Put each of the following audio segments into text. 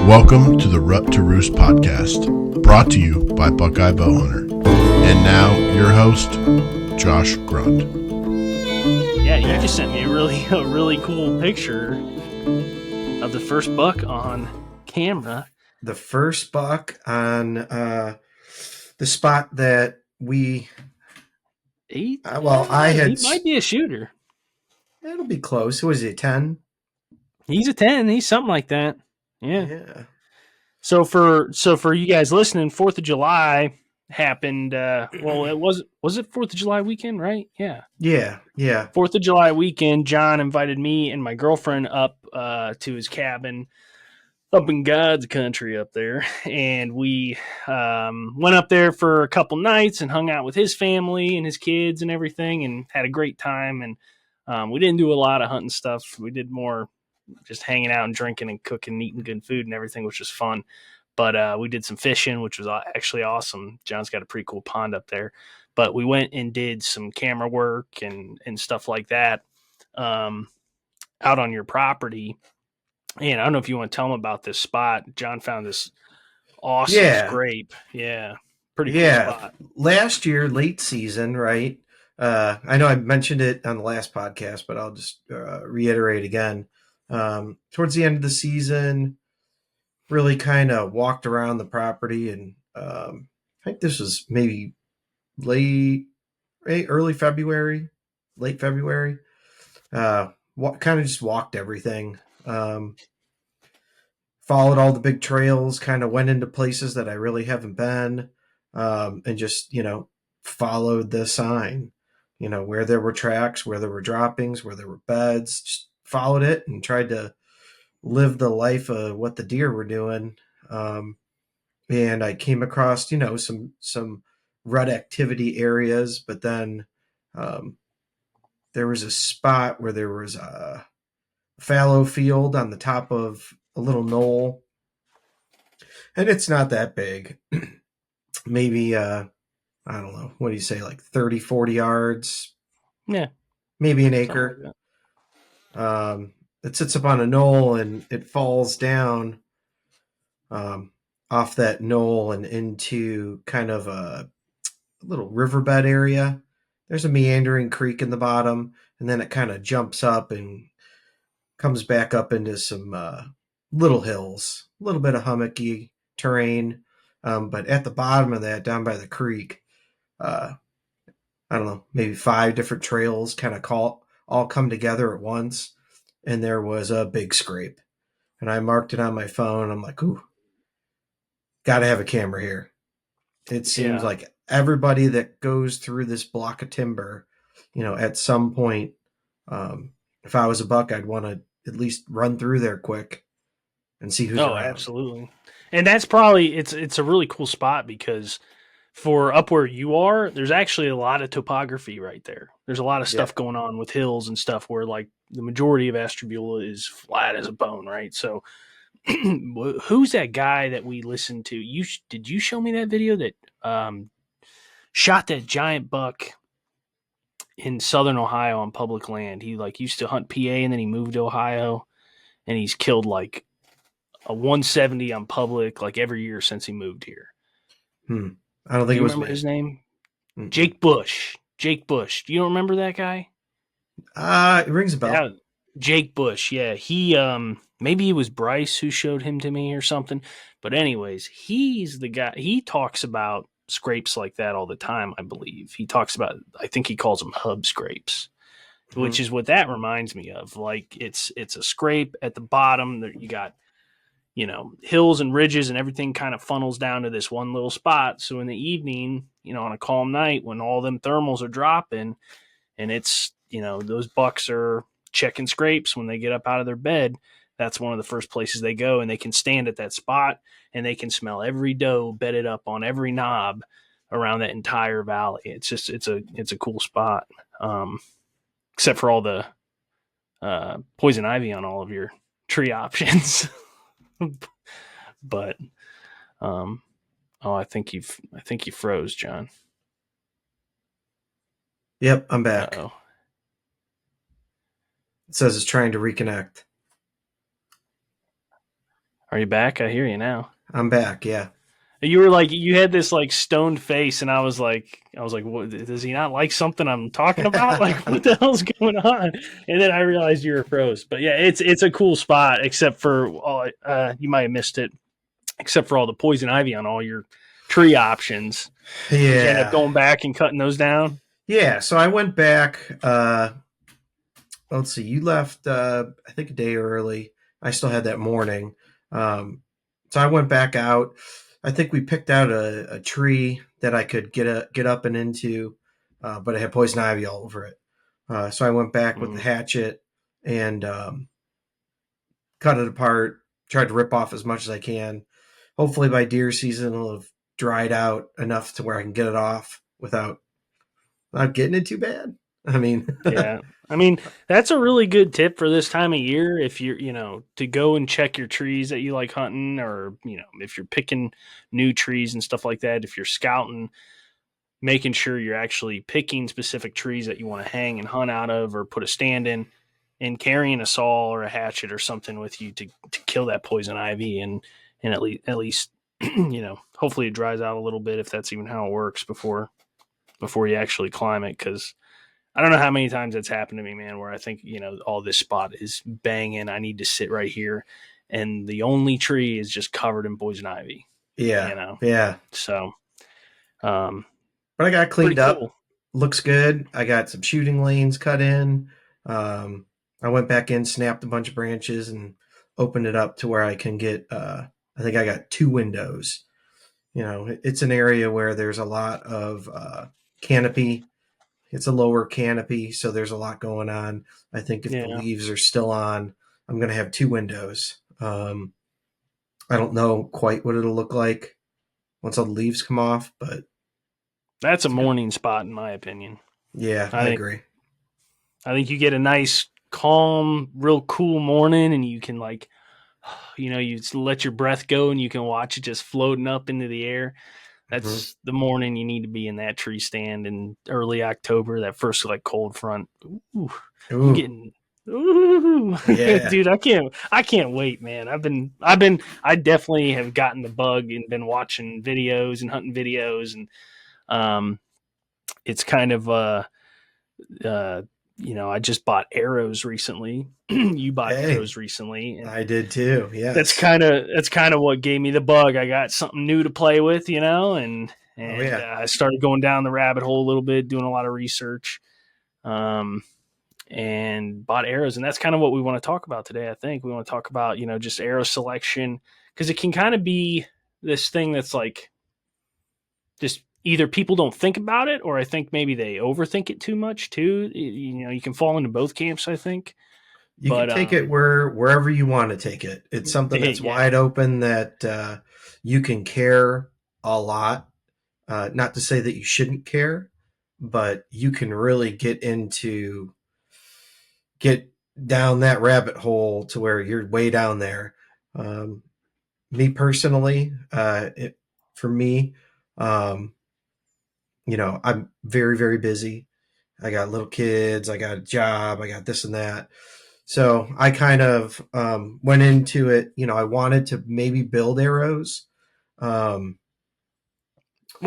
Welcome to the Roost Podcast, brought to you by Buckeye Bowhunter. And now, your host, Josh Grunt. Yeah, you just sent me a really cool picture of the first buck on camera. The first buck on the spot that we... He might be a shooter. It'll be close. Was he, 10? He's a 10. He's something like that. Yeah. So for you guys listening, 4th of July happened. Was it 4th of July weekend, right? Yeah. 4th of July weekend, John invited me and my girlfriend up to his cabin up in God's country up there. And we went up there for a couple nights and hung out with his family and his kids and everything and had a great time. And we didn't do a lot of hunting stuff. We did more just hanging out and drinking and cooking and eating good food and everything, which was fun. But we did some fishing, which was actually awesome. John's got a pretty cool pond up there. But we went and did some camera work and stuff like that out on your property. And I don't know if you want to tell them about this spot. John found this awesome scrape. Yeah, pretty cool spot. Last year, late season, right? I know I mentioned it on the last podcast, but I'll just reiterate again. Towards the end of the season, really kind of walked around the property, and I think this was maybe early February, late February. Kind of just walked everything. Followed all the big trails, kind of went into places that I really haven't been, and just, followed the sign, where there were tracks, where there were droppings, where there were beds, just followed it and tried to live the life of what the deer were doing. And I came across, some rut activity areas, but then there was a spot where there was a fallow field on the top of a little knoll. And it's not that big. Maybe, I don't know, what do you say, like 30, 40 yards? Yeah. Maybe an acre. It sits up on a knoll and it falls down off that knoll and into kind of a little riverbed area. There's a meandering creek in the bottom, and then it kind of jumps up and comes back up into some little hills, a little bit of hummocky terrain. But at the bottom of that, down by the creek, I don't know, maybe 5 different trails kind of all come together at once. And there was a big scrape. And I marked it on my phone. I'm like, ooh, got to have a camera here. It seems like everybody that goes through this block of timber, at some point, if I was a buck, I'd want to at least run through there quick and see who's around. Absolutely. And that's probably, it's a really cool spot because for up where you are, there's actually a lot of topography right there. There's a lot of stuff going on with hills and stuff where like the majority of Ashtabula is flat as a bone, right? So who's that guy that we listened to? Did you show me that video that shot that giant buck in southern Ohio on public land? He used to hunt PA and then he moved to Ohio and he's killed like a 170 on public like every year since he moved here. I don't think it was remember his name. Jake Bush. Jake Bush. Do you remember that guy? It rings a bell. Yeah, Jake Bush. Yeah, he maybe it was Bryce who showed him to me or something. But anyways, he's the guy. He talks about scrapes like that all the time. I believe he talks about. I think he calls them hub scrapes, which is what that reminds me of. Like it's a scrape at the bottom. There you got, hills and ridges and everything kind of funnels down to this one little spot. So in the evening, on a calm night when all them thermals are dropping and it's, those bucks are checking scrapes when they get up out of their bed, that's one of the first places they go and they can stand at that spot and they can smell every doe bedded up on every knob around that entire valley. It's just, it's a cool spot. Except for all the poison ivy on all of your tree options. But I think you froze, John. Yep, I'm back. Uh-oh. It says it's trying to reconnect. Are you back? I hear you now. I'm back. Yeah. You were like, you had this like stoned face, and I was like, what, does he not like something I'm talking about? Like, what the hell's going on? And then I realized you were froze. But yeah, it's a cool spot, except for all, you might have missed it, except for all the poison ivy on all your tree options. Did you end up Yeah. going back and cutting those down? Yeah. So I went back. Let's see. You left, I think, a day early. I still had that morning. So I went back out. I think we picked out a tree that I could get up and into, but it had poison ivy all over it. So I went back with the hatchet and cut it apart. Tried to rip off as much as I can. Hopefully by deer season it'll have dried out enough to where I can get it off without not getting it too bad. I mean, Yeah. I mean, that's a really good tip for this time of year. If you're, to go and check your trees that you like hunting, or, if you're picking new trees and stuff like that, if you're scouting, making sure you're actually picking specific trees that you want to hang and hunt out of or put a stand in, and carrying a saw or a hatchet or something with you to kill that poison ivy. And at least, hopefully it dries out a little bit, if that's even how it works, before you actually climb it. 'Cause I don't know how many times that's happened to me, man, where I think, all this spot is banging. I need to sit right here. And the only tree is just covered in poison ivy. yeah. Yeah. So, but I got cleaned pretty up. cool. Looks good. I got some shooting lanes cut in. I went back in, snapped a bunch of branches, and opened it up to where I can get. I think I got 2 windows. It's an area where there's a lot of canopy. It's a lower canopy, so there's a lot going on. I think if the leaves are still on, I'm going to have 2 windows. I don't know quite what it'll look like once all the leaves come off, but that's a morning spot, in my opinion. Yeah, I agree. I think you get a nice, calm, real cool morning, and you can you let your breath go, and you can watch it just floating up into the air. That's the morning you need to be in that tree stand in early October, that first cold front. Ooh. I'm getting, yeah. Dude, I can't wait, man. I definitely have gotten the bug and been watching videos and hunting videos, and it's kind of I just bought arrows recently. You bought arrows recently. And I did too. Yeah. That's kind of what gave me the bug. I got something new to play with, and I started going down the rabbit hole a little bit, doing a lot of research, and bought arrows. And that's kind of what we want to talk about today. I think we want to talk about, just arrow selection, because it can kind of be this thing that's like, just either people don't think about it, or I think maybe they overthink it too much too. You can fall into both camps, I think. You can take it wherever you want to take it. It's something that's wide open, that you can care a lot. Not to say that you shouldn't care, but you can really get down that rabbit hole to where you're way down there. Me personally, for me, I'm very, very busy. I got little kids, I got a job, I got this and that. So I kind of went into it, I wanted to maybe build arrows. Well,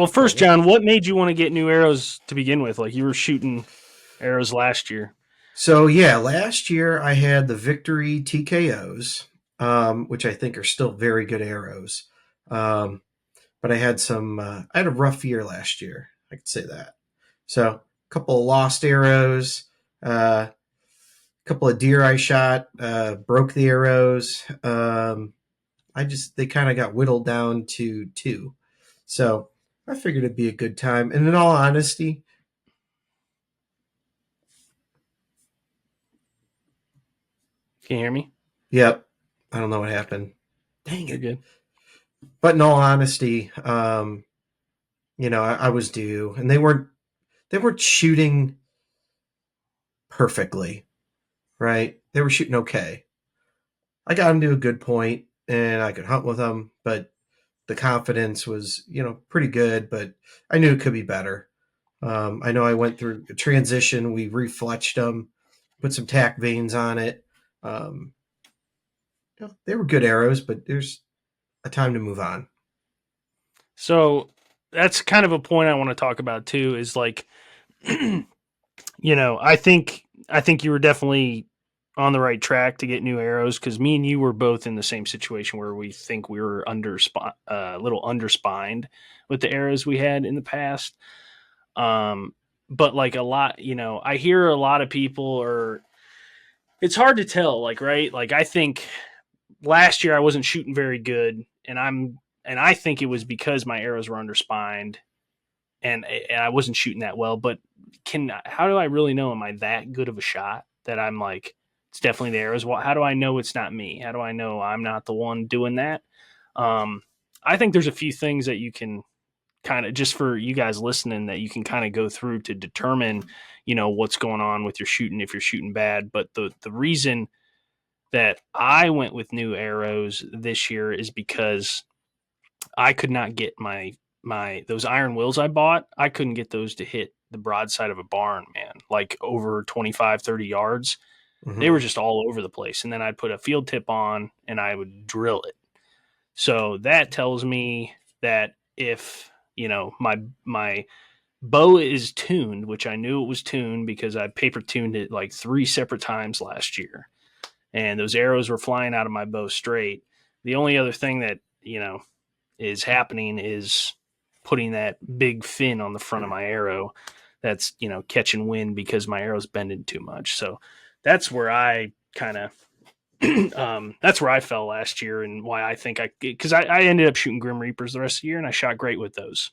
first, John, what made you want to get new arrows to begin with? Like, you were shooting arrows last year. So yeah, last year I had the Victory TKOs, which I think are still very good arrows. But I had I had a rough year last year. I could say that. So a couple of lost arrows, a couple of deer I shot, broke the arrows. They kind of got whittled down to 2. So I figured it'd be a good time. And in all honesty, can you hear me? Yep. I don't know what happened. Dang it. You're good. But in all honesty, I was due, and they weren't shooting perfectly, right? They were shooting okay. I got them to a good point, and I could hunt with them, but the confidence was, pretty good, but I knew it could be better. I know I went through a transition. We refletched them, put some tack vanes on it. They were good arrows, but there's a time to move on. So that's kind of a point I want to talk about too, is like, I think you were definitely on the right track to get new arrows, because me and you were both in the same situation where we think we were a little underspined with the arrows we had in the past. But like a lot, I hear a lot of people it's hard to tell, like, right? Like, I think last year I wasn't shooting very good, and I think it was because my arrows were underspined and I wasn't shooting that well. But how do I really know? Am I that good of a shot that I'm like, it's definitely the arrows? Well, how do I know it's not me? How do I know I'm not the one doing that? I think there's a few things that you can kind of, just for you guys listening, that you can kind of go through to determine, what's going on with your shooting, if you're shooting bad. But the reason that I went with new arrows this year is because I could not get my those iron wills I bought. I couldn't get those to hit the broadside of a barn, man, like over 25, 30 yards. Mm-hmm. They were just all over the place. And then I'd put a field tip on and I would drill it. So that tells me that if, my bow is tuned, which I knew it was tuned because I paper tuned it like 3 separate times last year, and those arrows were flying out of my bow straight. The only other thing that, is happening is putting that big fin on the front of my arrow that's, catching wind because my arrow's bending too much. So that's where I kind of, that's where I fell last year, and why I think because I ended up shooting Grim Reapers the rest of the year, and I shot great with those.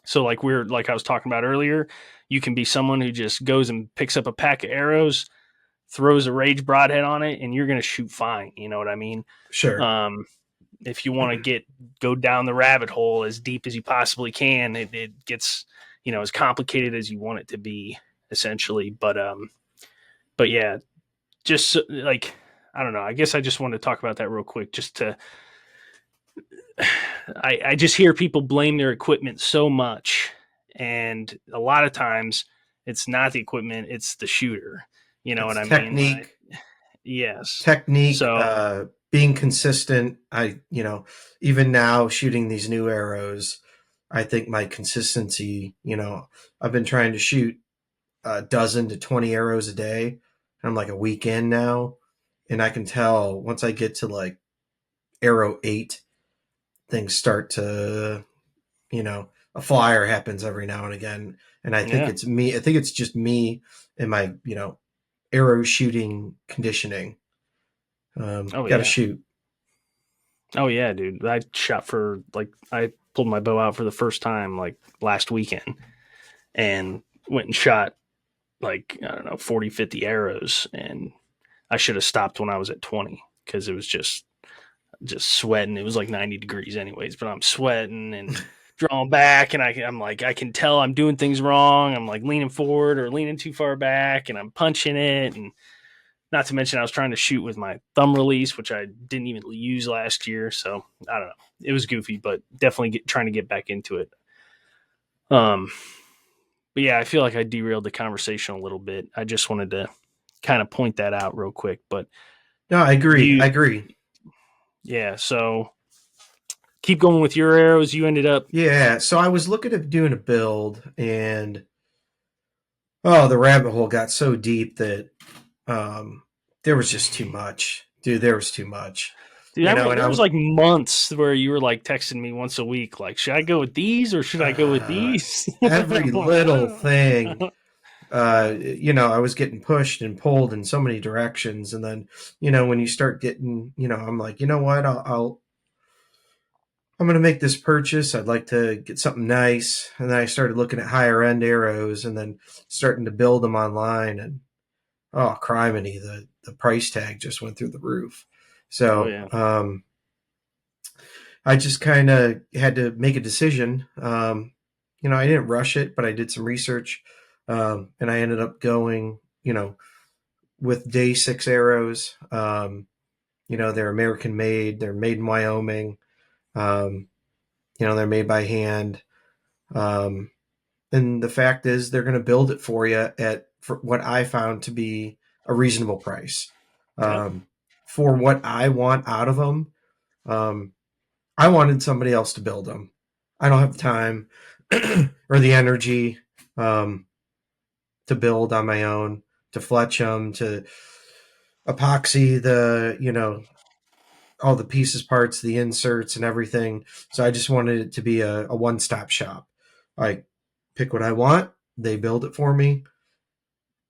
So like I was talking about earlier, you can be someone who just goes and picks up a pack of arrows, throws a Rage Broadhead on it, and you're going to shoot fine. You know what I mean? Sure. If you want to go down the rabbit hole as deep as you possibly can, it gets, as complicated as you want it to be, essentially. But yeah, just like, I don't know. I guess I just want to talk about that real quick, just to, I just hear people blame their equipment so much. And a lot of times it's not the equipment, it's the shooter. You know It's what I technique. mean? Yes. Technique, So, being consistent. Even now shooting these new arrows, I think my consistency, I've been trying to shoot a dozen to 20 arrows a day. I'm like a week in now. And I can tell once I get to like arrow 8, things start to, a flyer happens every now and again. And I think it's me. I think it's just me and my, arrow shooting conditioning. Gotta shoot. Oh yeah, dude. I pulled my bow out for the first time like last weekend, and went and shot like, I don't know, 40, 50 arrows. And I should have stopped when I was at 20, because it was just sweating. It was like 90 degrees anyways, but I'm sweating and drawing back, and I'm like, I can tell I'm doing things wrong. I'm like leaning forward or leaning too far back, and I'm punching it. And not to mention I was trying to shoot with my thumb release, which I didn't even use last year. So I don't know. It was goofy, but definitely trying to get back into it. But yeah, I feel like I derailed the conversation a little bit. I just wanted to kind of point that out real quick. But no, I agree. Yeah. So keep going with your arrows. You ended up. Yeah. So I was looking at doing a build, and the rabbit hole got so deep that there was just too much. Dude, there was too much. Dude, there was like months where you were like texting me once a week, like, should I go with these or should I go with these? Every little thing. I was getting pushed and pulled in so many directions. And then, when you start getting, I'm like, you know what, I'm going to make this purchase. I'd like to get something nice. And then I started looking at higher end arrows, and then starting to build them online, and criminy, the price tag just went through the roof. So, I just kind of had to make a decision. I didn't rush it, but I did some research, and I ended up going, with Day 6 arrows. They're American made. They're made in Wyoming. They're made by hand. And the fact is, they're going to build it for you for what I found to be a reasonable price. Yep. For what I want out of them, I wanted somebody else to build them. I don't have the time or the energy to build on my own, to fletch them, to epoxy all the pieces, parts, the inserts, and everything. So I just wanted it to be a one-stop shop. I pick what I want, they build it for me,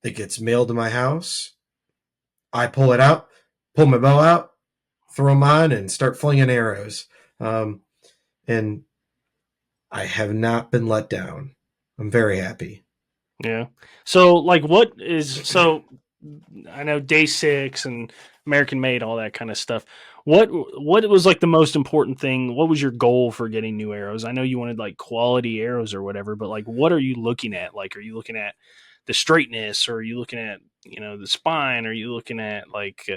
it gets mailed to my house, I pull it out, pull my bow out, throw them on, and start flinging arrows. And I have not been let down. I'm very happy. Yeah. So, like, I know Day 6 and American Made, all that kind of stuff. What was like the most important thing? What was your goal for getting new arrows? I know you wanted like quality arrows or whatever, but like, what are you looking at? Like, are you looking at the straightness, or are you looking at, the spine? Are you looking at like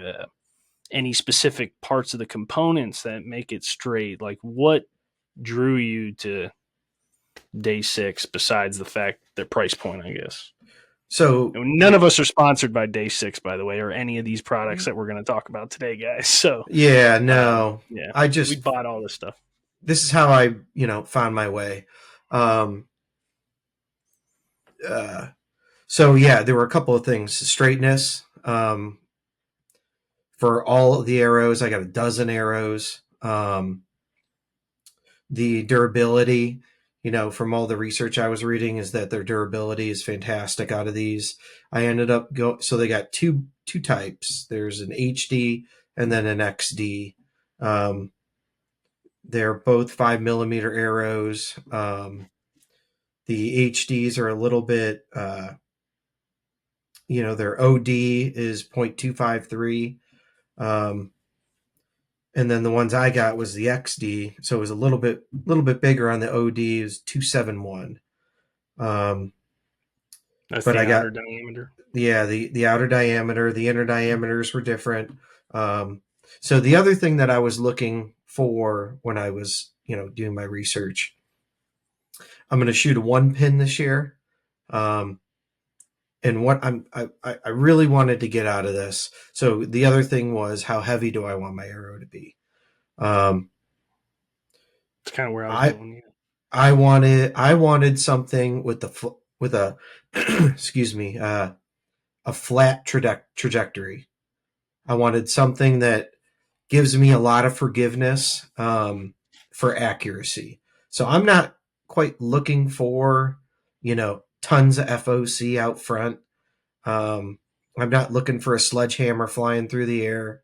any specific parts of the components that make it straight? Like, what drew you to Day 6 besides the fact their price point, I guess? So None of us are sponsored by Day 6, by the way, or any of these products that we're going to talk about today, guys. So yeah, no, yeah, we I bought all this stuff. this is how I found my way. Um, so yeah, there were a couple of things. Straightness. For all of the arrows, I got a dozen arrows. The durability, from all the research I was reading, is that their durability is fantastic out of these. I ended up so they got two types. There's an HD and then an XD. They're both 5mm arrows. The HDs are a little bit, their OD is 0.253. And then the ones I got was the XD, so it was a little bit bigger on the OD. It was 271. That's But the I got outer diameter. the outer diameter. The inner diameters were different. So the other thing that I was looking for when I was doing my research, I'm going to shoot a 1-pin this year. And what I really wanted to get out of this. So the other thing was, how heavy do I want my arrow to be? It's kind of where I was going. Yeah. I wanted something with a excuse me, a flat trajectory. I wanted something that gives me a lot of forgiveness for accuracy. So I'm not quite looking for tons of FOC out front. I'm not looking for a sledgehammer flying through the air.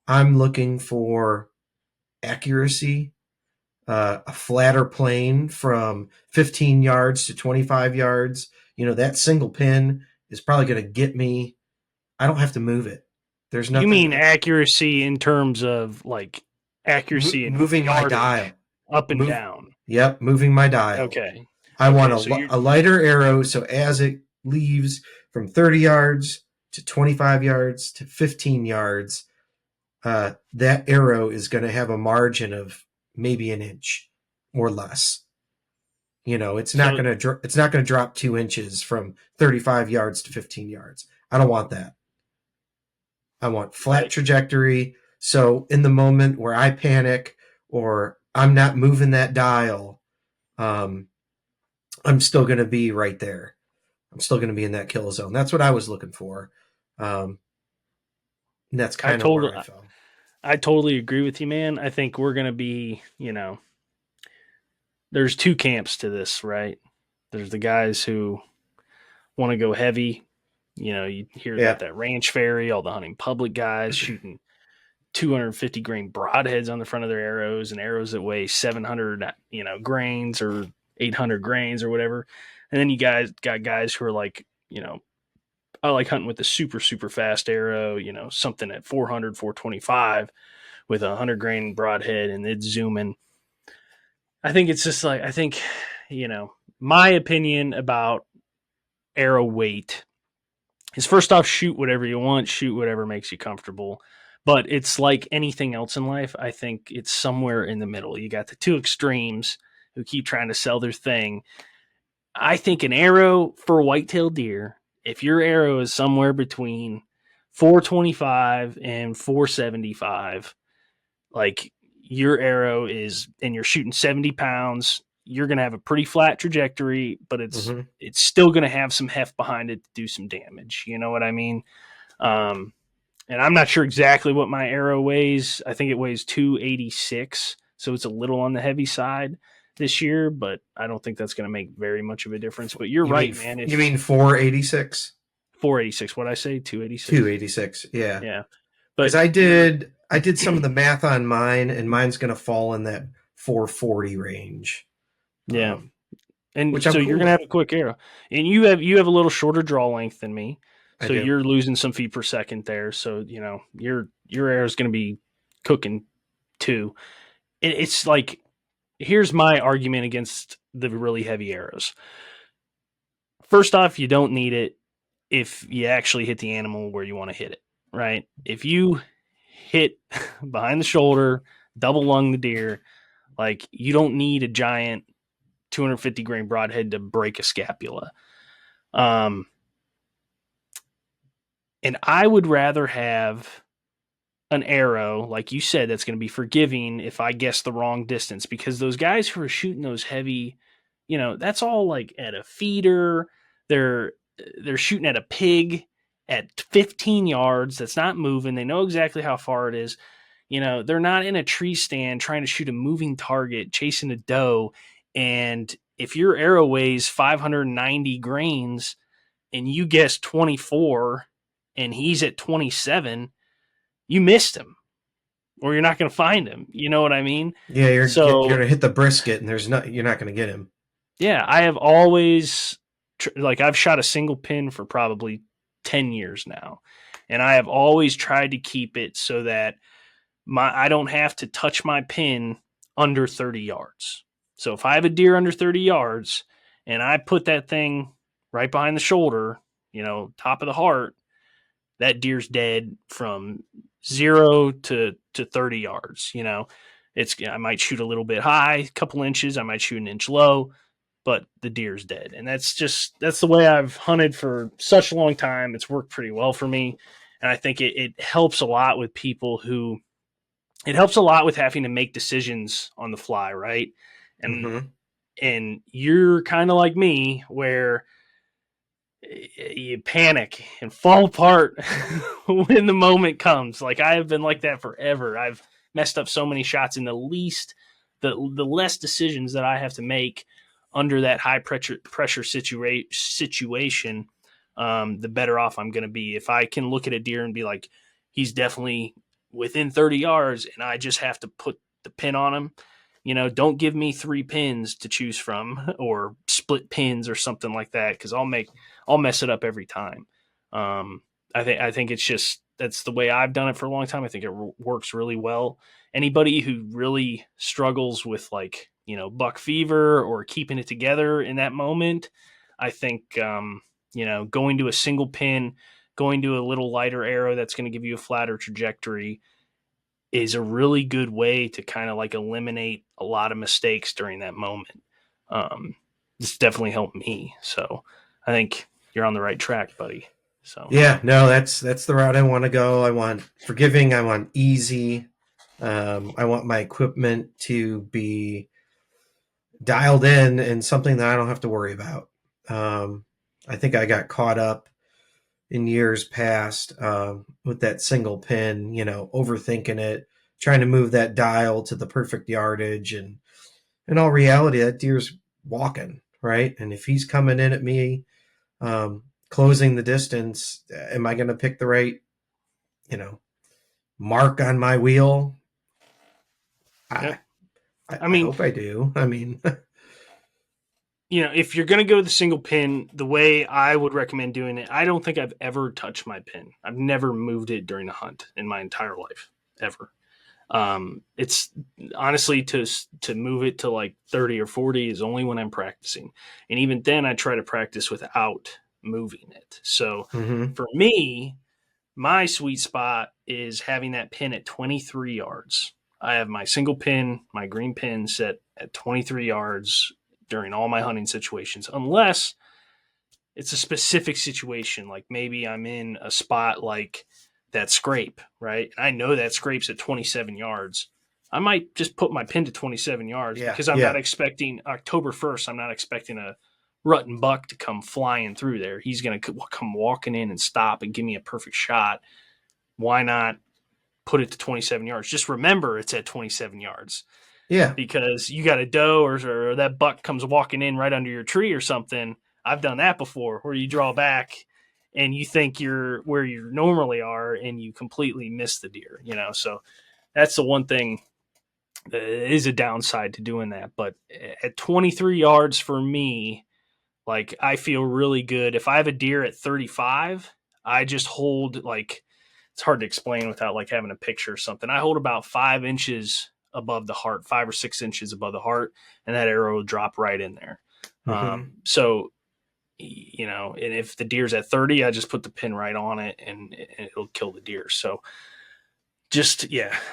I'm looking for accuracy, a flatter plane from 15 yards to 25 yards. That single pin is probably going to get me. I don't have to move it. There's nothing. You mean accuracy in terms of like accuracy in moving my yardage, dial up and down? Yep, moving my dial. Okay. I want a lighter arrow, so as it leaves from 30 yards to 25 yards to 15 yards, that arrow is going to have a margin of maybe an inch or less. It's not going to drop 2 inches from 35 yards to 15 yards. I don't want that. I want flat trajectory. So in the moment where I panic or I'm not moving that dial, I'm still going to be right there. I'm still going to be in that kill zone. That's what I was looking for. And that's kind of where I fell. I totally agree with you, man. I think we're going to be, there's two camps to this, right? There's the guys who want to go heavy. You hear about that ranch fairy, all the hunting public guys shooting 250 grain broadheads on the front of their arrows, and arrows that weigh 700, grains or 800 grains or whatever. And then you got guys who are like, I like hunting with the super, super fast arrow, something at 400, 425 with a 100 grain broadhead, and it's zooming. I think it's just like, my opinion about arrow weight is, first off, shoot whatever you want, shoot whatever makes you comfortable. But it's like anything else in life. I think it's somewhere in the middle. You got the two extremes who keep trying to sell their thing. I think an arrow for whitetail deer, if your arrow is somewhere between 425 and 475, like your arrow is, and you're shooting 70 pounds, you're going to have a pretty flat trajectory, but it's still going to have some heft behind it to do some damage. You know what I mean? And I'm not sure exactly what my arrow weighs. I think it weighs 286. So it's a little on the heavy side this year, but I don't think that's going to make very much of a difference. But you're right, man. You mean 486? 486. What'd I say? 286. 286. Yeah. Yeah. Because I did some of the math on mine, and mine's going to fall in that 440 range. Yeah. And which so cool you're going to have a quick arrow, and you have a little shorter draw length than me. So you're losing some feet per second there. So, you know, your arrow is going to be cooking too. It's like, here's my argument against the really heavy arrows. First off, you don't need it if you actually hit the animal where you want to hit it, right? If you hit behind the shoulder, double lung the deer, like you don't need a giant 250 grain broadhead to break a scapula. And I would rather have an arrow, like you said, that's going to be forgiving if I guess the wrong distance, because those guys who are shooting those heavy, you know, that's all like at a feeder. They're shooting at a pig at 15 yards. That's not moving. They know exactly how far it is. You know, they're not in a tree stand trying to shoot a moving target, chasing a doe. And if your arrow weighs 590 grains and you guess 24 and he's at 27, you missed him, or you're not going to find him. You know what I mean? Yeah, you're going to hit the brisket, and you're not going to get him. Yeah, I have always I've shot a single pin for probably 10 years now, and I have always tried to keep it so that I don't have to touch my pin under 30 yards. So if I have a deer under 30 yards and I put that thing right behind the shoulder, you know, top of the heart, that deer's dead from 0 to 30 yards. You know, I might shoot a little bit high, a couple inches. I might shoot an inch low, but the deer's dead. And that's the way I've hunted for such a long time. It's worked pretty well for me. And I think it helps a lot with people it helps a lot with having to make decisions on the fly. Right. And you're kind of like me, where you panic and fall apart when the moment comes. Like I have been like that forever. I've messed up so many shots, in the less decisions that I have to make under that high pressure situation, the better off I'm going to be. If I can look at a deer and be like, he's definitely within 30 yards and I just have to put the pin on him, you know, don't give me 3 pins to choose from or split pins or something like that, because I'll mess it up every time. I think it's just, that's the way I've done it for a long time. I think it works really well. Anybody who really struggles with, like, you know, buck fever or keeping it together in that moment, I think, you know, going to a single pin, going to a little lighter arrow that's going to give you a flatter trajectory is a really good way to kind of like eliminate a lot of mistakes during that moment. This definitely helped me. So I think you're on the right track, buddy. So yeah, no, that's the route I want to go. I want forgiving. I want easy. I want my equipment to be dialed in and something that I don't have to worry about. I think I got caught up in years past with that single pin, you know, overthinking it, trying to move that dial to the perfect yardage. And in all reality, that deer's walking, right? And if he's coming in at me, closing the distance, am I going to pick the right, you know, mark on my wheel? Yep. I mean, I hope I do. I mean, you know, if you're going to go with the single pin, the way I would recommend doing it, I don't think I've ever touched my pin. I've never moved it during a hunt in my entire life, ever. It's honestly to move it to like 30 or 40 is only when I'm practicing. And even then I try to practice without moving it. So for me, my sweet spot is having that pin at 23 yards. I have my single pin, my green pin set at 23 yards during all my hunting situations, unless it's a specific situation. Like maybe I'm in a spot like that scrape, right? And I know that scrape's at 27 yards. I might just put my pin to 27 yards because I'm not expecting October 1st. I'm not expecting a rutting buck to come flying through there. He's going to come walking in and stop and give me a perfect shot. Why not put it to 27 yards? Just remember it's at 27 yards. Yeah. Because you got a doe or that buck comes walking in right under your tree or something. I've done that before where you draw back and you think you're where you normally are and you completely miss the deer, So that's the one thing that is a downside to doing that. But at 23 yards for me, like I feel really good. If I have a deer at 35, I just hold like, it's hard to explain without like having a picture or something. I hold about 5 inches above the heart, 5 or 6 inches above the heart, and that arrow will drop right in there. So, and if the deer's at 30, I just put the pin right on it and it'll kill the deer. So just,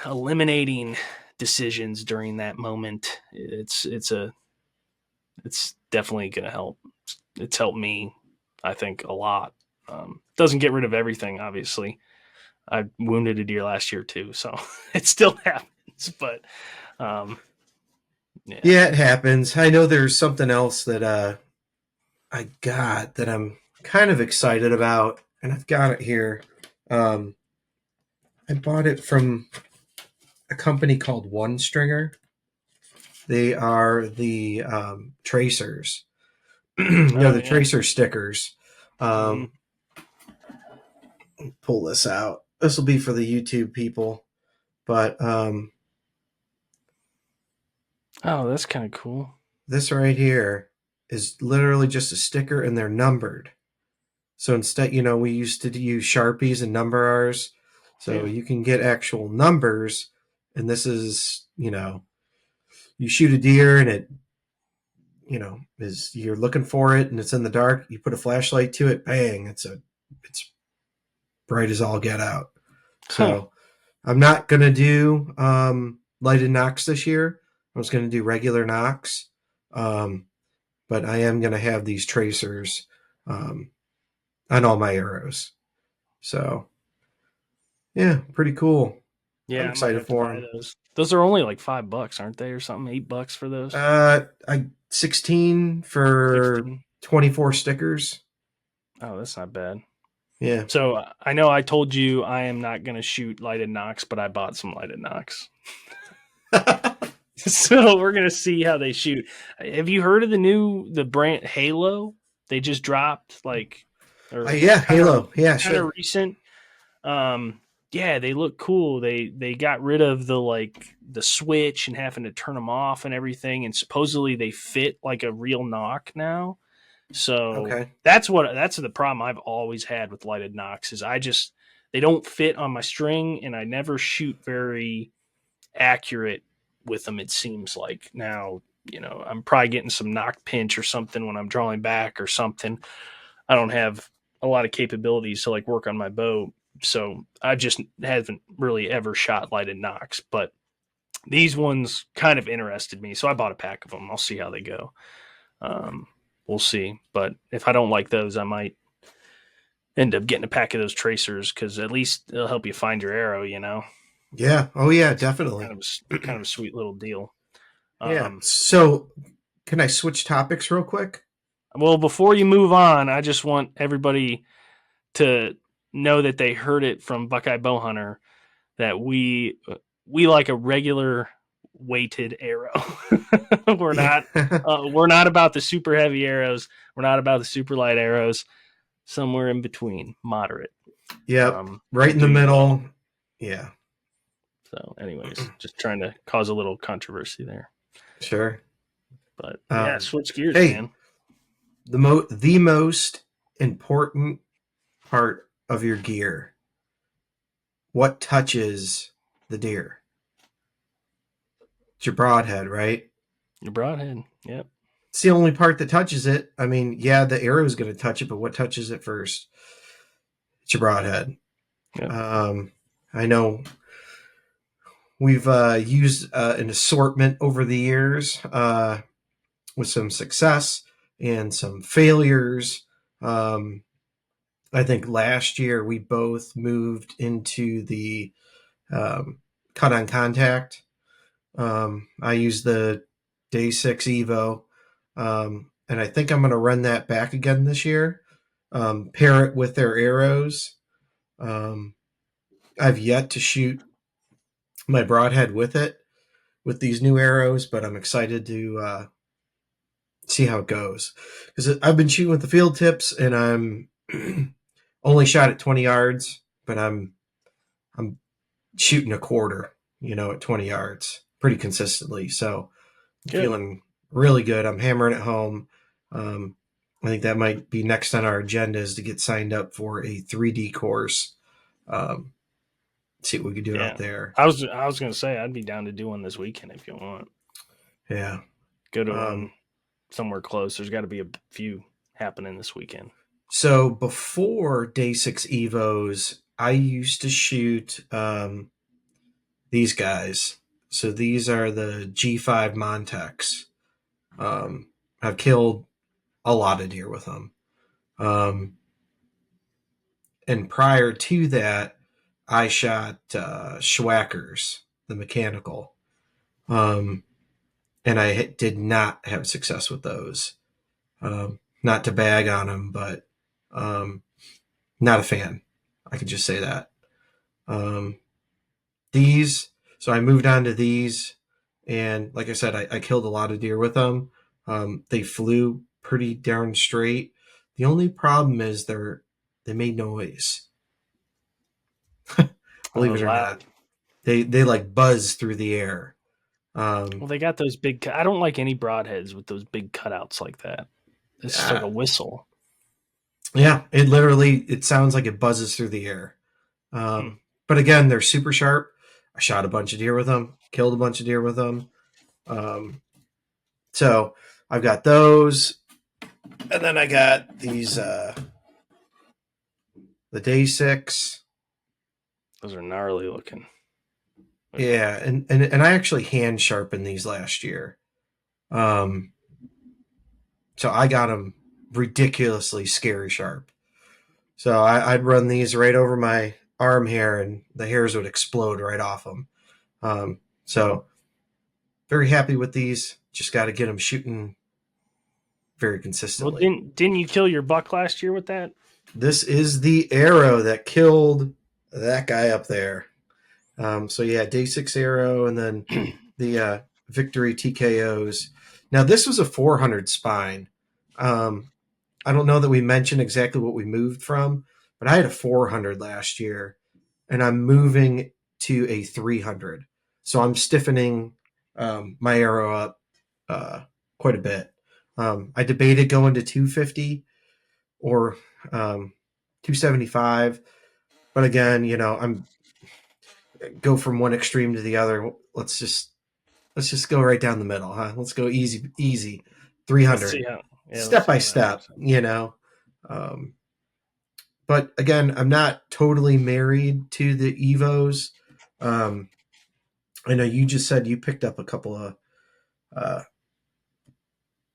eliminating decisions during that moment. It's definitely going to help. It's helped me, I think, a lot. Doesn't get rid of everything, obviously. I wounded a deer last year too, so it still happens. But yeah, it happens. I know there's something else that I got that I'm kind of excited about, and I've got it here. I bought it from a company called One Stringer. They are the tracers. The tracer stickers. Pull this out. This will be for the YouTube people, but oh, that's kind of cool. This right here is literally just a sticker, and they're numbered. So instead, we used to use Sharpies and number ours, so you can get actual numbers. And this is, you shoot a deer, and it, is you're looking for it, and it's in the dark. You put a flashlight to it, bang! It's bright as all get out. So I'm not going to do lighted nocks this year. I was going to do regular nocks. But I am going to have these tracers on all my arrows. So, yeah, pretty cool. Yeah, I'm excited for them. Those are only like $5, aren't they, or something? $8 for those? 16 for 24 stickers. Oh, that's not bad. Yeah. So I know I told you I am not going to shoot lighted nocks, but I bought some lighted nocks. So we're going to see how they shoot. Have you heard of the brand Halo? They just dropped Halo. Yeah, kind of recent. Yeah, they look cool. They got rid of the switch and having to turn them off and everything. And supposedly they fit like a real nock now. So that's the problem I've always had with lighted nocks is they don't fit on my string, and I never shoot very accurate with them. It seems like now, I'm probably getting some knock pinch or something when I'm drawing back or something. I don't have a lot of capabilities to work on my bow. So I just haven't really ever shot lighted nocks, but these ones kind of interested me. So I bought a pack of them. I'll see how they go. We'll see. But if I don't like those, I might end up getting a pack of those tracers because at least they'll help you find your arrow, Yeah. Oh, yeah, definitely. Kind of a sweet little deal. Yeah. So can I switch topics real quick? Well, before you move on, I just want everybody to know that they heard it from Buckeye Bowhunter that we like a regular weighted arrow. We're not about the super heavy arrows. We're not about the super light arrows. Somewhere in between, moderate. Yeah, right in the middle. Yeah. So, anyways, just trying to cause a little controversy there. Sure. But switch gears, man. The most important part of your gear. What touches the deer? It's your broadhead, right? Your broadhead, yep. It's the only part that touches it. I mean, yeah, the arrow is going to touch it, but what touches it first? It's your broadhead. Yep. I know we've used an assortment over the years with some success and some failures. I think last year we both moved into the cut on contact. I used the Day 6 Evo, and I think I'm going to run that back again this year. Pair it with their arrows. I've yet to shoot my broadhead with it, with these new arrows, but I'm excited to see how it goes. Because I've been shooting with the field tips, and I'm only shot at 20 yards, but I'm shooting a quarter, at 20 yards pretty consistently. So I'm feeling really good. I'm hammering it home. I think that might be next on our agenda is to get signed up for a 3D course. See what we could do out there. I was going to say I'd be down to do one this weekend if you want. Yeah. Go to one somewhere close. There's got to be a few happening this weekend. So before Day 6 Evos, I used to shoot these guys. So these are the G5 Montex. I've killed a lot of deer with them. And prior to that, I shot Schwackers, the mechanical. And I did not have success with those. Not to bag on them, but not a fan. I could just say that. So I moved on to these, and like I said, I killed a lot of deer with them. They flew pretty darn straight. The only problem is they made noise. Believe it or not, they like buzz through the air. Well, they got those big. I don't like any broadheads with those big cutouts like that. It's just like a whistle. Yeah, it sounds like it buzzes through the air. But again, they're super sharp. I shot a bunch of deer with them, killed a bunch of deer with them. So I've got those, and then I got these the Day 6. Those are gnarly looking. Yeah, and I actually hand sharpened these last year. So I got them ridiculously scary sharp. So I'd run these right over my arm hair, and the hairs would explode right off them. So very happy with these. Just got to get them shooting very consistently. Well, didn't you kill your buck last year with that? This is the arrow that killed that guy up there. So yeah, Day 6 arrow, and then the Victory TKOs. Now this was a 400 spine. I don't know that we mentioned exactly what we moved from, but I had a 400 last year, and I'm moving to a 300. So I'm stiffening my arrow up quite a bit. I debated going to 250 or 275, but again, I'm go from one extreme to the other. Let's just go right down the middle, huh? Let's go easy, 300, step by step, But again, I'm not totally married to the Evos. I know you just said you picked up a couple of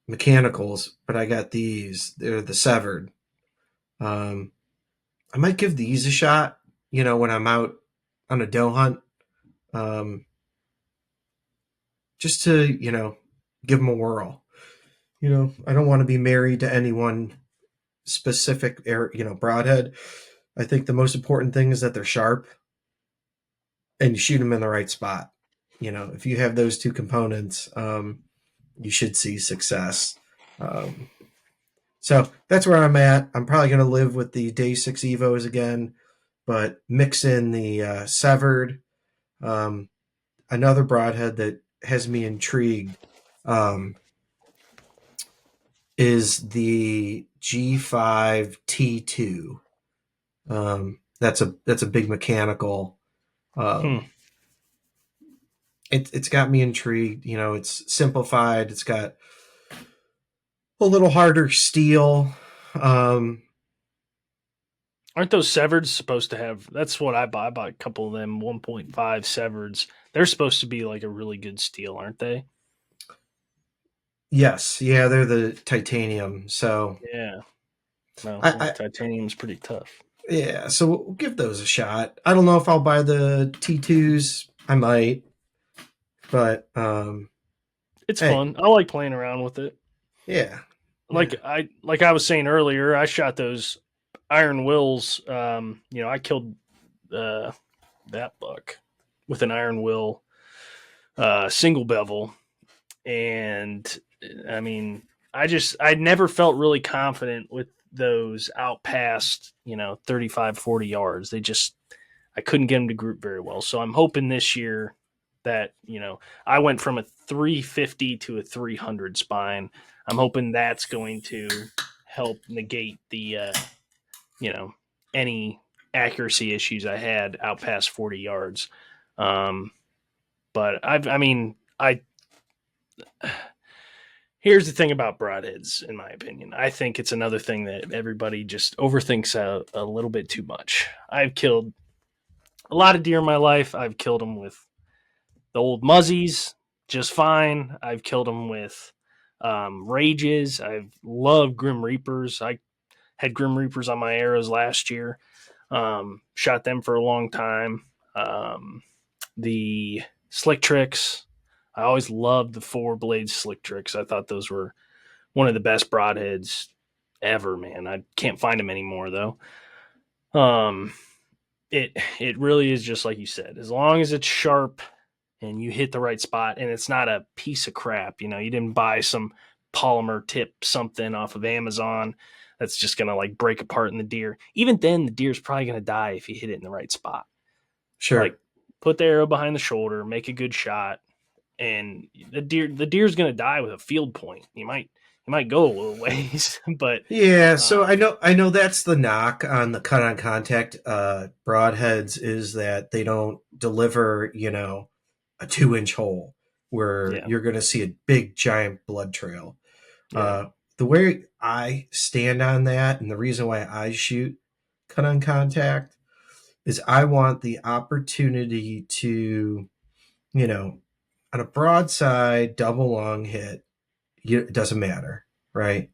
mechanicals, but I got these. They're the severed. I might give these a shot, when I'm out on a doe hunt. Just to, give them a whirl. I don't want to be married to any one specific, broadhead. I think the most important thing is that they're sharp and you shoot them in the right spot. If you have those two components, you should see success. So that's where I'm at. I'm probably going to live with the Day 6 Evos again, but mix in the severed. Another broadhead that has me intrigued is the G5 T2. That's a big mechanical. It's got me intrigued. It's simplified. It's got a little harder steel. Aren't those severeds supposed to have? That's what I bought. I bought a couple of them 1.5 severeds. They're supposed to be like a really good steel, aren't they? Yes. Yeah, they're the titanium. So yeah. No, I titanium's pretty tough. Yeah, so we'll give those a shot. I don't know if I'll buy the T2s. I might, but It's hey, fun. I like playing around with it. yeah, Like yeah. I was saying earlier, I shot those iron wills. I killed that buck with an iron will single bevel, and I mean, I never felt really confident with those out past 35, 40 yards. I couldn't get them to group very well. So I'm hoping this year that I went from a 350 to a 300 spine. I'm hoping that's going to help negate the you know any accuracy issues I had out past 40 yards. But I here's the thing about broadheads, in my opinion. I think it's another thing that everybody just overthinks a little bit too much. I've killed a lot of deer in my life. I've killed them with the old muzzies just fine. I've killed them with rages. I've loved Grim Reapers. I had Grim Reapers on my arrows last year. Shot them for a long time. The slick tricks. I always loved the 4-blade slick tricks. I thought those were one of the best broadheads ever, man. I can't find them anymore though. It really is just like you said. As long as it's sharp and you hit the right spot and it's not a piece of crap, you didn't buy some polymer tip something off of Amazon that's just going to like break apart in the deer. Even then the deer's probably going to die if you hit it in the right spot. Sure. Like put the arrow behind the shoulder, make a good shot, and the deer's going to die with a field point. You might go a little ways, but Yeah, so I know that's the knock on the cut on contact broadheads is that they don't deliver, a 2-inch hole where yeah, you're going to see a big giant blood trail. yeah, The way I stand on that, and the reason why I shoot cut on contact, is I want the opportunity to, on a broadside double long hit, it doesn't matter, right?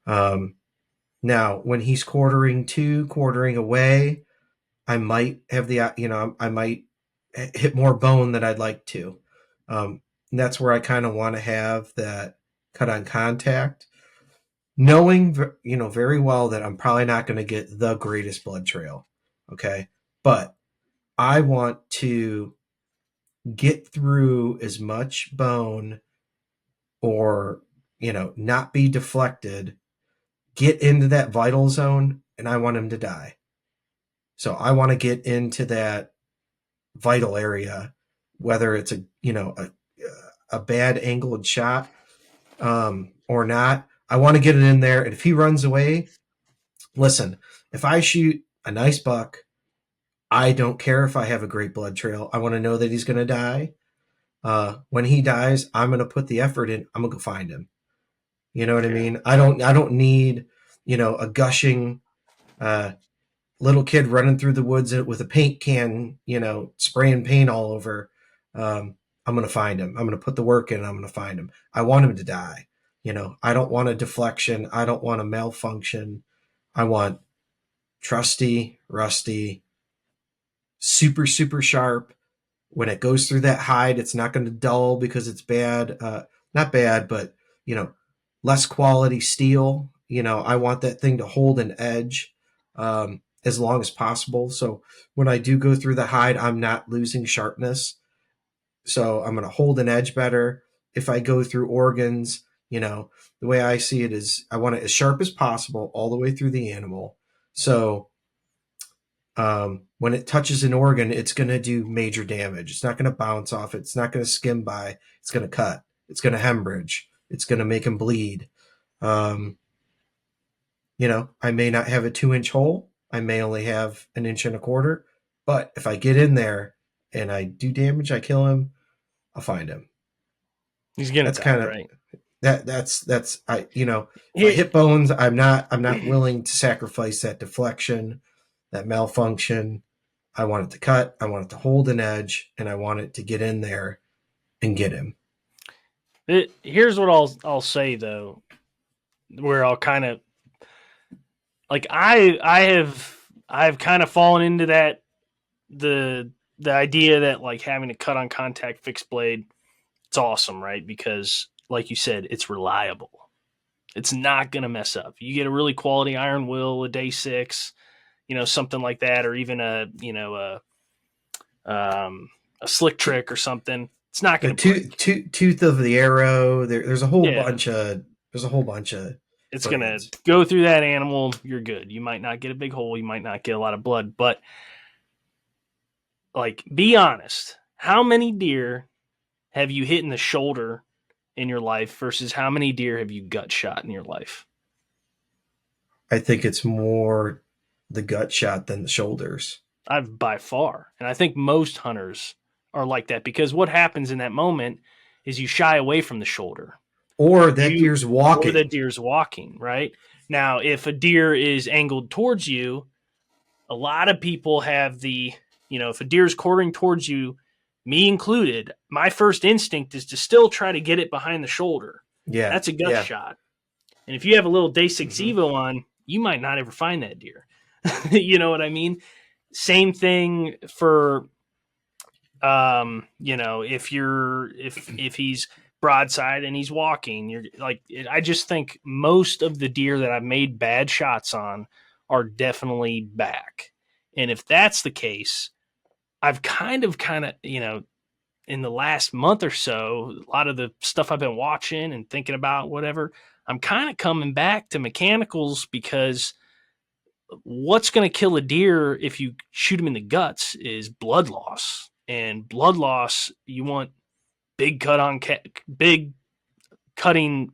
Um, Now, when he's quartering away, I might have I might hit more bone than I'd like to. And that's where I kind of want to have that cut on contact, knowing, very well that I'm probably not going to get the greatest blood trail. Okay. But I want to get through as much bone or, not be deflected, get into that vital zone, and I want him to die. So I want to get into that vital area, whether it's a bad angled shot or not. I want to get it in there. And if he runs away, listen, if I shoot a nice buck, I don't care if I have a great blood trail. I want to know that he's going to die. When he dies, I'm going to put the effort in. I'm going to go find him. You know what I mean? I don't need, a gushing little kid running through the woods with a paint can, spraying paint all over. I'm going to find him. I'm going to put the work in. I'm going to find him. I want him to die. I don't want a deflection. I don't want a malfunction. I want trusty, rusty, super, super sharp. When it goes through that hide, it's not going to dull because it's bad. Not bad, but, less quality steel. I want that thing to hold an edge. As long as possible. So when I do go through the hide, I'm not losing sharpness. So I'm going to hold an edge better. If I go through organs, the way I see it is I want it as sharp as possible all the way through the animal. So when it touches an organ, it's going to do major damage. It's not going to bounce off it. It's not going to skim by. It's going to cut. It's going to hemorrhage. It's going to make him bleed. I may not have a 2-inch hole. I may only have 1.25 inches, but if I get in there and I do damage, I kill him, I'll find him. he's gonna That's die, kind of right? that's I if I hit bones, I'm not willing to sacrifice that deflection, that malfunction. I want it to cut, I want it to hold an edge, and I want it to get in there and get him. Here's what I'll say though, where I'll kind of like I've kind of fallen into that the idea that like having a cut on contact fixed blade, it's awesome, right? Because like you said, it's reliable. It's not going to mess up. You get a really quality iron will, a day 6, something like that, or even a slick trick or something. It's not going to break. Tooth of the arrow. There's a whole Yeah. bunch of. There's a whole bunch of. It's going to go through that animal. You're good. You might not get a big hole. You might not get a lot of blood, but like, be honest. How many deer have you hit in the shoulder in your life versus how many deer have you gut shot in your life? I think it's more the gut shot than the shoulders. I've by far. And I think most hunters are like that because what happens in that moment is you shy away from the shoulder. Or that deer's walking. Or the deer's walking, right? Now, if a deer is angled towards you, a lot of people have if a deer's quartering towards you, me included, my first instinct is to still try to get it behind the shoulder. Yeah. That's a gut shot. And if you have a little day 6 Evo on, you might not ever find that deer. You know what I mean? Same thing for, if he's broadside and he's walking, you're like, I just think most of the deer that I've made bad shots on are definitely back. And if that's the case, I've kind of, in the last month or so, a lot of the stuff I've been watching and thinking about, whatever, I'm kind of coming back to mechanicals because what's going to kill a deer if you shoot him in the guts is blood loss. And blood loss, you want big cutting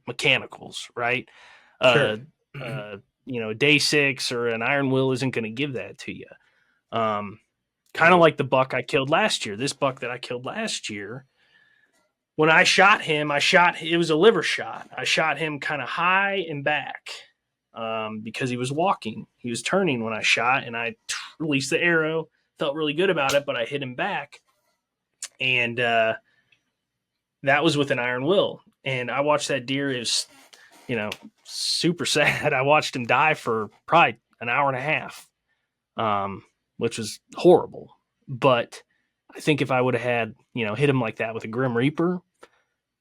mechanicals, right? Sure. A day 6 or an iron will isn't going to give that to you. Kind of like the buck I killed last year. This buck that I killed last year, when I shot him, it was a liver shot. I shot him kind of high and back because he was walking. He was turning when I shot, and I released the arrow. Felt really good about it, but I hit him back. And that was with an iron will. And I watched that deer. It was, super sad. I watched him die for probably an hour and a half, which was horrible. But I think if I would have had, hit him like that with a Grim Reaper,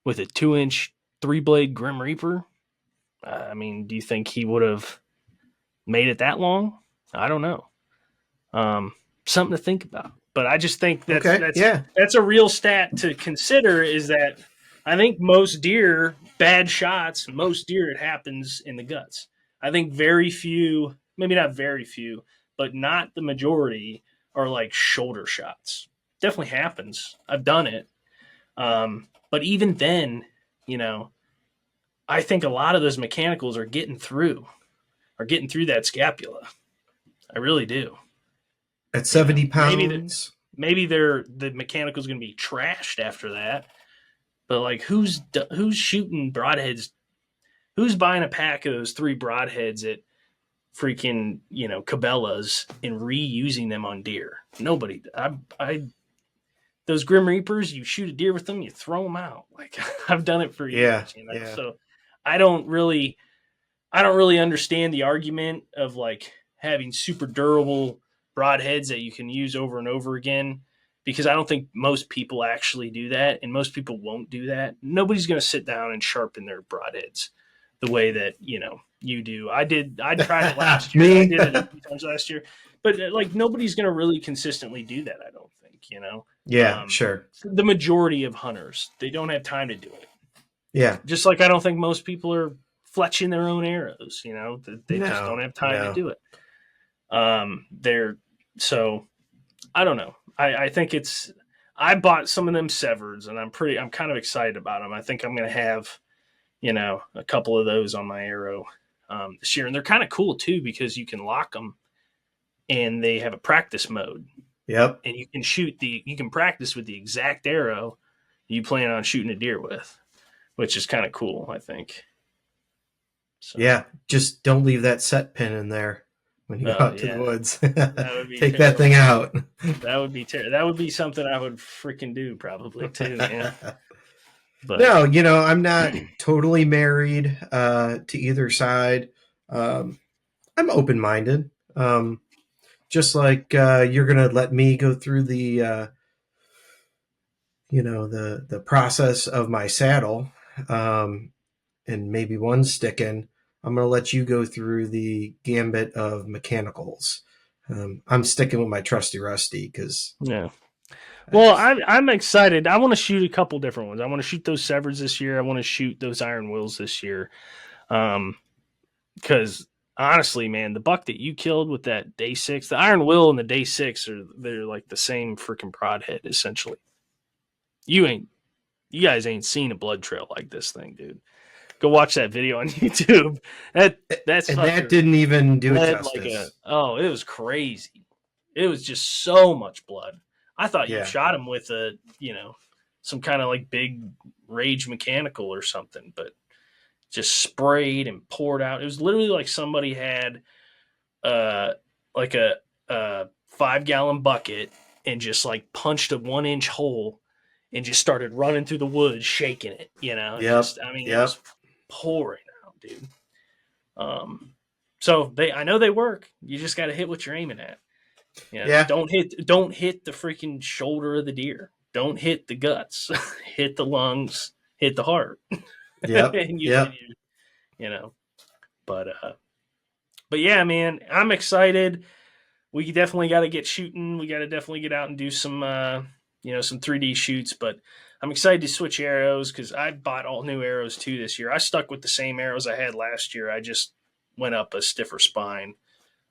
with a 2-inch 3-blade Grim Reaper, do you think he would have made it that long? I don't know. Something to think about. But I just think that's a real stat to consider, is that I think most deer, bad shots, it happens in the guts. I think very few, maybe not very few, but not the majority are like shoulder shots. Definitely happens. I've done it. But even then, I think a lot of those mechanicals are getting through that scapula. I really do. At 70 pounds. Maybe the mechanical's going to be trashed after that. But like, who's shooting broadheads? Who's buying a pack of those 3 broadheads at freaking, Cabela's and reusing them on deer? Nobody. Those Grim Reapers, you shoot a deer with them, you throw them out. Like, I've done it for years. So I don't really understand the argument of like having super durable broadheads that you can use over and over again, because I don't think most people actually do that, and most people won't do that. Nobody's going to sit down and sharpen their broadheads the way that, you do. I tried it last year. I did it a few times last year, but like, nobody's going to really consistently do that, I don't think, Yeah, sure. The majority of hunters, they don't have time to do it. Yeah. Just like I don't think most people are fletching their own arrows, they just don't have time to do it. So I don't know. I think I bought some of them severeds, and I'm kind of excited about them. I think I'm going to have, a couple of those on my arrow this year. And they're kind of cool too, because you can lock them and they have a practice mode. Yep. And you can practice with the exact arrow you plan on shooting a deer with, which is kind of cool, I think. So. Yeah. Just don't leave that set pin in there when you go out to the woods. That would be Take terrible. That thing out. That would be terrible. That would be something I would freaking do probably too. Yeah. But no, I'm not totally married to either side. I'm open-minded. Just like you're going to let me go through the the process of my saddle, and maybe one sticking. I'm going to let you go through the gambit of mechanicals. I'm sticking with my trusty rusty because Yeah. I Well, just I'm excited. I want to shoot a couple different ones. I want to shoot those Severs this year. I want to shoot those Iron Wills this year. Because honestly, man, the buck that you killed with that day 6, the Iron Will and the day 6 they're like the same freaking broadhead essentially. You guys ain't seen a blood trail like this thing, dude. Go watch that video on YouTube. That and that sucker didn't even do it bled like justice. it was crazy. It was just so much blood. I thought you Yeah. shot him with some kind of like big rage mechanical or something, but just sprayed and poured out. It was literally like somebody had like a 5-gallon bucket and just like punched a 1-inch hole and just started running through the woods, shaking it, and Yep. it was pouring out, dude. So I know they work. You just got to hit what you're aiming at. Yeah. Don't hit the freaking shoulder of the deer. Don't hit the guts. Hit the lungs. Hit the heart. Yep. and Yep. But yeah, man, I'm excited. We definitely got to get shooting. We got to definitely get out and do some some 3D shoots. But I'm excited to switch arrows because I bought all new arrows too this year. I stuck with the same arrows I had last year. I just went up a stiffer spine,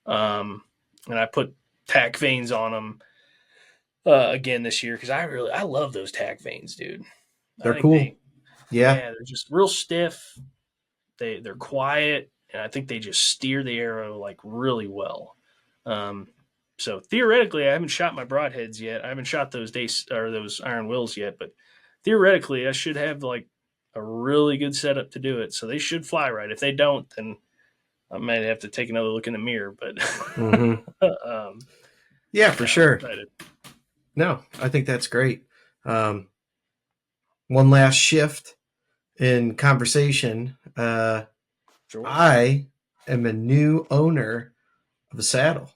and I put tack veins on them again this year because I love those tack veins, dude. They're cool. Yeah. They're just real stiff. They're quiet, and I think they just steer the arrow like really well. So theoretically, I haven't shot my broadheads yet. I haven't shot those Iron Wills yet, but theoretically, I should have like a really good setup to do it. So they should fly right. If they don't, then I might have to take another look in the mirror. But yeah, for sure. Excited. No, I think that's great. One last shift in conversation. Sure. I am a new owner of a saddle.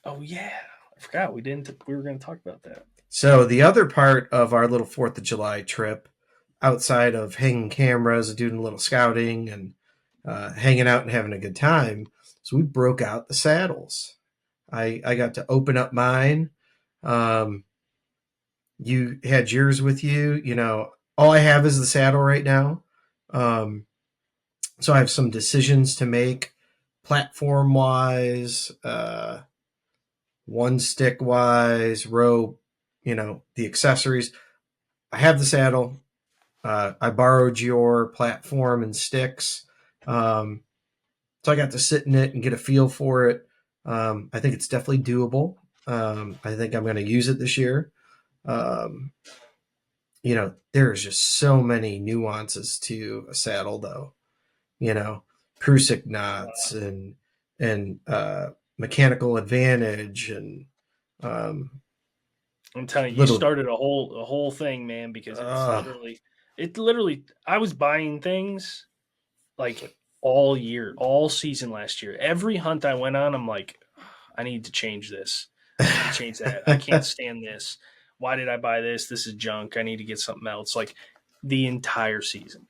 Oh yeah, I forgot we were going to talk about that. So the other part of our little 4th of July trip, outside of hanging cameras, doing a little scouting, and hanging out and having a good time, so we broke out the saddles. I got to open up mine. You had yours with you. All I have is the saddle right now. So I have some decisions to make platform wise, one stick wise, rope, the accessories. I have the saddle. I borrowed your platform and sticks. So I got to sit in it and get a feel for it. I think it's definitely doable. I think I'm going to use it this year. There's just so many nuances to a saddle, though. Prusik knots and mechanical advantage, and I'm telling you, you started a whole thing, man, because it literally I was buying things like all year, all season last year. Every hunt I went on, I'm like, I need to change this. I need to change that. I can't stand this. Why did I buy this? This is junk. I need to get something else. Like the entire season.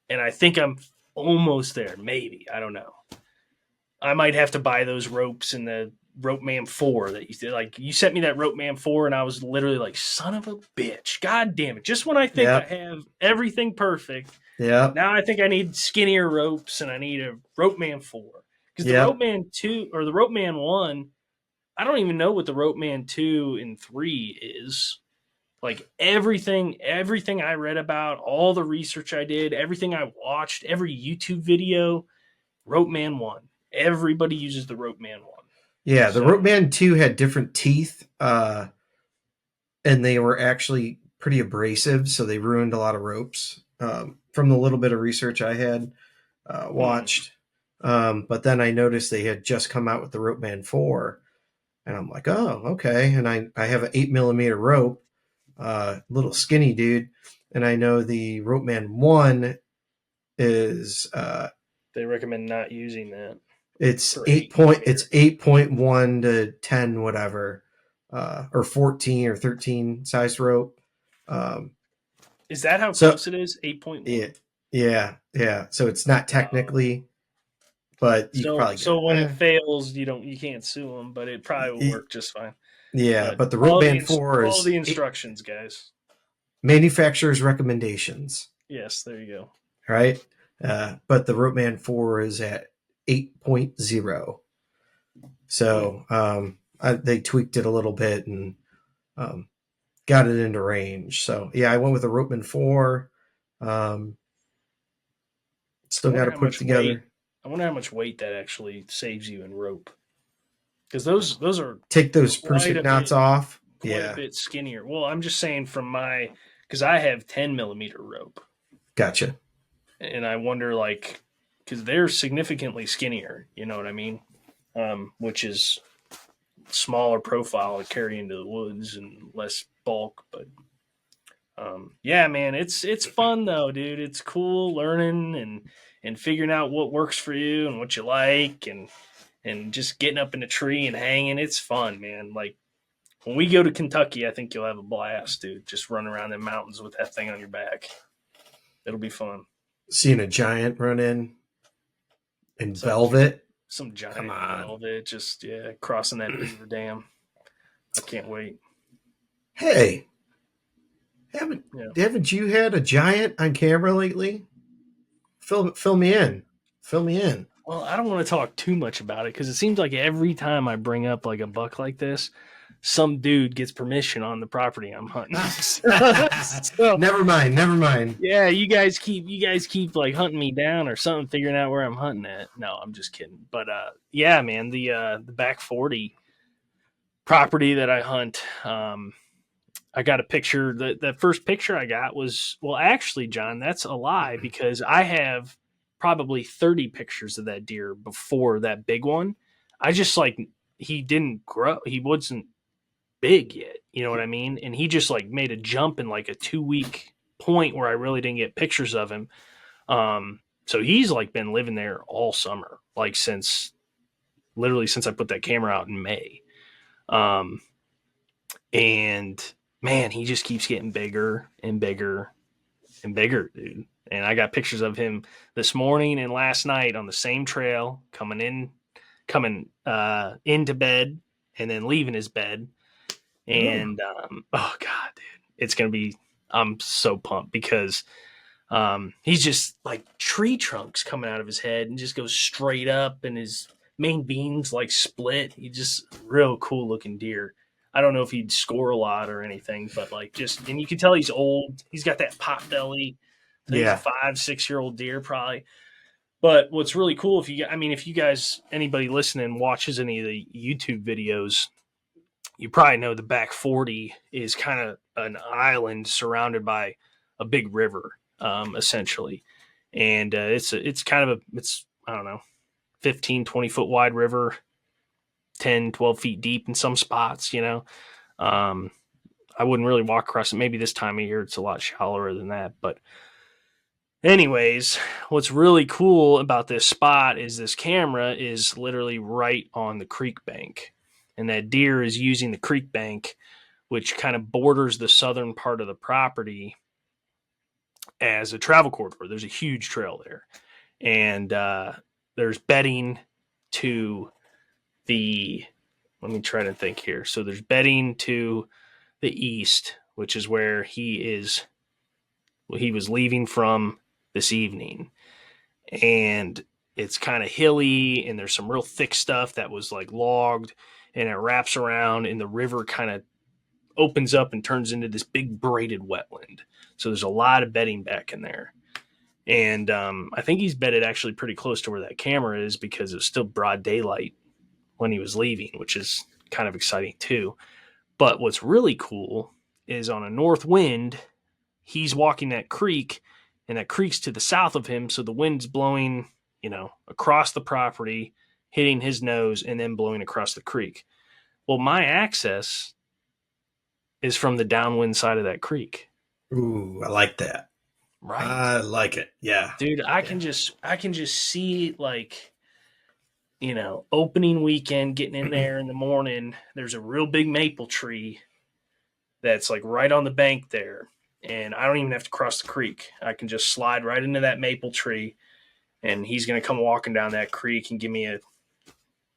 And I think I'm almost there. Maybe. I don't know. I might have to buy those ropes in the Rope Man 4 that you did. Like you sent me that Rope Man 4 and I was literally like, son of a bitch. God damn it. Just when I think I have everything perfect. Yeah. Now I think I need skinnier ropes and I need a Rope Man 4. Because the Rope Man 2 or the Rope Man 1, I don't even know what the Rope Man 2 and 3 is. Like everything I read about, all the research I did, everything I watched, every YouTube video, Rope Man 1. Everybody uses the Rope Man 1. Yeah, the Rope Man 2 had different teeth, and they were actually pretty abrasive, so they ruined a lot of ropes. From the little bit of research I had watched. But then I noticed they had just come out with the Rope Man 4, and I'm like, oh, okay. And I have an 8mm rope, little skinny dude, and I know the Rope Man 1 is... they recommend not using that. It's for 8 8 point. millimeter. It's 8.1 to 10, whatever, or 14 or 13 size rope. Is that how So close it is? 8.1. yeah. So it's not technically, but you could So probably get so when it it. fails, you can't sue them, but it probably will work just fine. Yeah, But but the Rope Band 4 follow is the instructions, guys. manufacturer's recommendations, Yes, there you go. right? But the Rope Band 4 is at 8.0. So they tweaked it a little bit and um, got it into range. So yeah, I went with the Ropeman 4. I Still got wonder to how put it much weight. together. I wonder how much weight that actually saves you in rope, because those are Take those quite prusik a knots bit off. quite a Yeah, bit skinnier. Well, I'm just saying because I have 10 millimeter rope, gotcha. and I wonder because they're significantly skinnier. You know what I mean? Which is smaller profile to carry into the woods and less bulk, but yeah, man, it's fun though, dude. It's cool learning and figuring out what works for you and what you like and just getting up in a tree and hanging. It's fun, man. Like when we go to Kentucky, I think you'll have a blast, dude. Just run around the mountains with that thing on your back. It'll be fun. Seeing a giant run in Some velvet. some Come giant in on. velvet, just crossing that beaver dam. I can't wait. Hey, haven't Yeah. haven't you had a giant on camera lately? Fill me in. Fill me in. Well, I don't want to talk too much about it because it seems like every time I bring up like a buck like this, some dude gets permission on the property I'm hunting. So, Never mind. Never mind. yeah, you guys keep like hunting me down or something, figuring out where I'm hunting at. No, I'm just kidding. But yeah, man, the back 40 property that I hunt, I got a picture. The first picture I got was, well, actually, John, that's a lie because I have probably 30 pictures of that deer before that big one. I just he didn't grow. He wasn't big yet. You know what I mean? And he just like made a jump in like a 2 week point where I really didn't get pictures of him. So he's like been living there all summer, like literally since I put that camera out in May. Um, and man, he just keeps getting bigger and bigger and bigger, dude. And I got pictures of him this morning and last night on the same trail, coming into bed and then leaving his bed. And oh god, dude, it's gonna be. I'm so pumped because he's just like tree trunks coming out of his head and just goes straight up, and his main beams like split. He just real cool looking deer. I don't know if he'd score a lot or anything, but like just, and you can tell he's old. He's got that pot belly. I think he's a Yeah. 5, 6 year old deer probably. But what's really cool if you guys, anybody listening watches any of the YouTube videos, you probably know the back 40 is kind of an island surrounded by a big river, essentially. And it's kind of it's, I don't know, 15, 20 foot wide river, 10, 12 feet deep in some spots, you know. Um, I wouldn't really walk across it. Maybe this time of year it's a lot shallower than that. But anyways, what's really cool about this spot is this camera is literally right on the creek bank. And that deer is using the creek bank, which kind of borders the southern part of the property, as a travel corridor. There's a huge trail there. And there's bedding to the, let me try to think here. So there's bedding to the east, which is where he was leaving from this evening. And it's kind of hilly and there's some real thick stuff that was like logged, and it wraps around and the river kind of opens up and turns into this big braided wetland. So there's a lot of bedding back in there. And I think he's bedded actually pretty close to where that camera is because it was still broad daylight when he was leaving, which is kind of exciting too. But what's really cool is on a north wind, he's walking that creek, and that creek's to the south of him. So the wind's blowing, across the property, hitting his nose, and then blowing across the creek. Well, my access is from the downwind side of that creek. Ooh, I like that. Right. I like it. Yeah. Dude, I can just see like opening weekend, getting in there in the morning, there's a real big maple tree that's like right on the bank there. And I don't even have to cross the creek. I can just slide right into that maple tree, and he's going to come walking down that creek and give me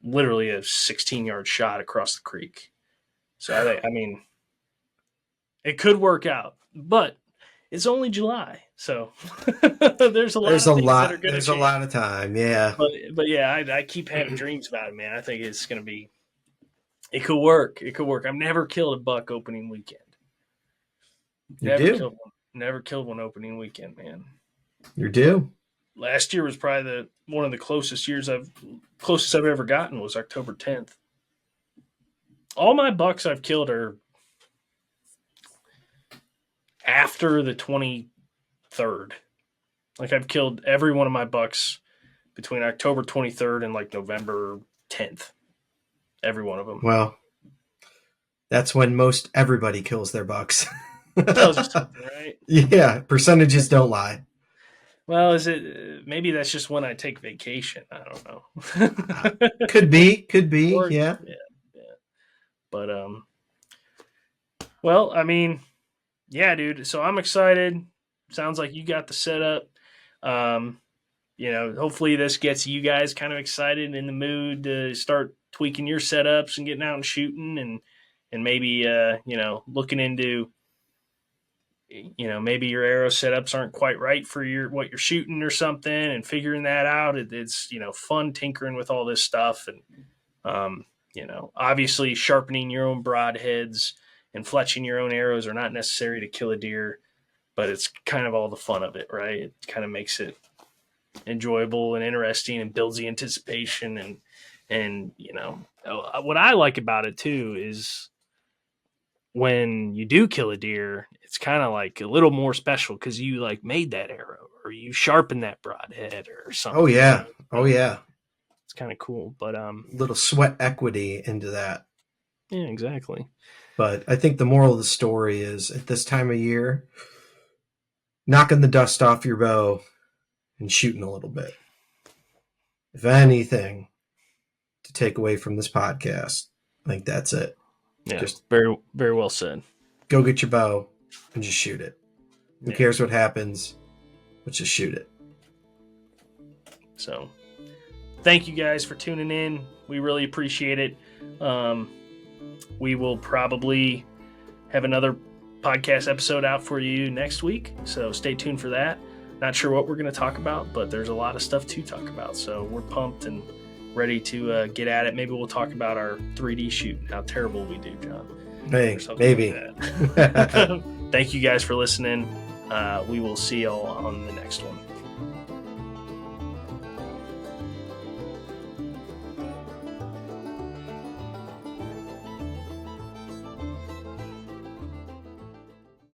literally a 16-yard shot across the creek. So I mean, it could work out, but it's only July, so there's a lot of time, yeah. But yeah, I keep having dreams about it, man. I think it's gonna be. It could work. It could work. I've never killed a buck opening weekend. Never killed one opening weekend, man. You're due. Last year was probably one of the closest I've ever gotten was October 10th. All my bucks I've killed are after the 23rd. Like, I've killed every one of my bucks between October 23rd and like November 10th. Every one of them. Well, that's when most everybody kills their bucks. Tells you something, right? Yeah, percentages don't lie. Well, maybe that's just when I take vacation. I don't know. Could be, or, yeah. But well, I mean, yeah, dude. So I'm excited. Sounds like you got the setup. Hopefully this gets you guys kind of excited, in the mood to start tweaking your setups and getting out and shooting, and maybe looking into, maybe your arrow setups aren't quite right for what you're shooting or something, and figuring that out. It's fun tinkering with all this stuff, and obviously sharpening your own broadheads and fletching your own arrows are not necessary to kill a deer, but it's kind of all the fun of it, right? It kind of makes it enjoyable and interesting and builds the anticipation. And what I like about it too is when you do kill a deer, it's kind of like a little more special because you like made that arrow or you sharpened that broadhead or something. Oh yeah. It's kind of cool, but little sweat equity into that. Yeah, exactly. But I think the moral of the story is, at this time of year, knocking the dust off your bow and shooting a little bit. If anything to take away from this podcast, I think that's it. Yeah, just very, very well said. Go get your bow and just shoot it. Who cares what happens? Let's just shoot it. So, thank you guys for tuning in. We really appreciate it. We will probably have another podcast episode out for you next week, so stay tuned for that. Not sure what we're going to talk about, but there's a lot of stuff to talk about, so we're pumped and ready to get at it. Maybe we'll talk about our 3D shoot and how terrible we do, John. Hey, maybe. Like Thank you guys for listening. We will see y'all on the next one.